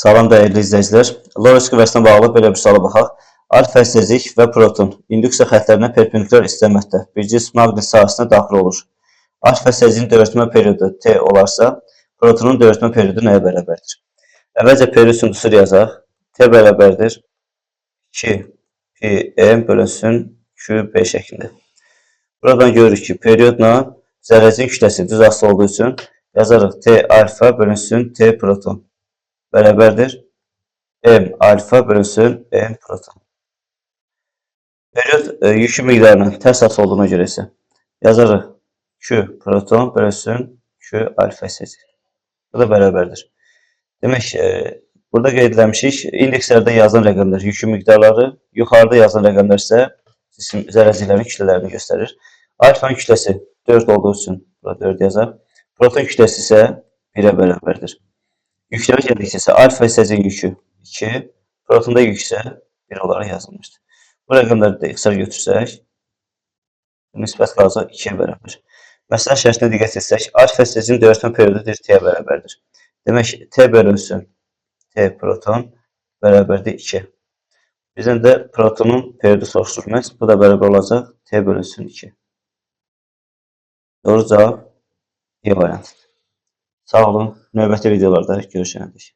Salam dəyərli izləyicilər. Lorentz kütləsine bağlı belə bir suala baxaq. Alfa hissəcik və proton induksiya xəttlərinə perpendikulyar istiqamətdə bir cism maqnit sahəsinə daxil olur. Alfa hissəciyin döyüşmə periodu T olarsa, protonun döyüşmə periodu nəyə bərabərdir? Əvvəlcə period sündüsünü yazaq. T bərabərdir 2 pi m bölünsün Q5 şəklində. Buradan görürük ki, periodla zərrəcin kütləsi düz asılı olduğu üçün yazarıq T alfa bölünsün T proton bərabərdir M alfa bölünsün M proton. Period yükü miqdarının tərs asılı olduğuna görə isə yazarıq Q proton bölünsün Q alfa hissəcik. Bu da bərabərdir. Demək, burada qeyd etmişik, indekslərdə yazılan rəqəmlər yükü miqdarları, yuxarıda yazılan rəqəmlər isə zərrəciklərin kütlələrini göstərir. Alfanın kütləsi 4 olduğu üçün burada 4 yazaq. Proton kütləsi isə 1-ə bərabərdir. Yükləmə gəldikcə isə alfa hissəciyin yükü 2, protonda yük isə 1 olaraq yazılmışdır. Bu rəqəmləri də ixtisar götürsək, nisbət qalacaq 2-yə bərabər. Məsələn şərtinə diqqət etsək, alfa hissəcinin döyüşmə periodu T-yə bərabərdir. Demək, T bölünsün T proton bərabərdir 2. Bizdən də protonun periodu soruşulmaz. Bu da bərabər olacaq T bölünsün 2. Doğru cavab E variantıdır. Sağ olun. Növbəti videolarda görüşənədək.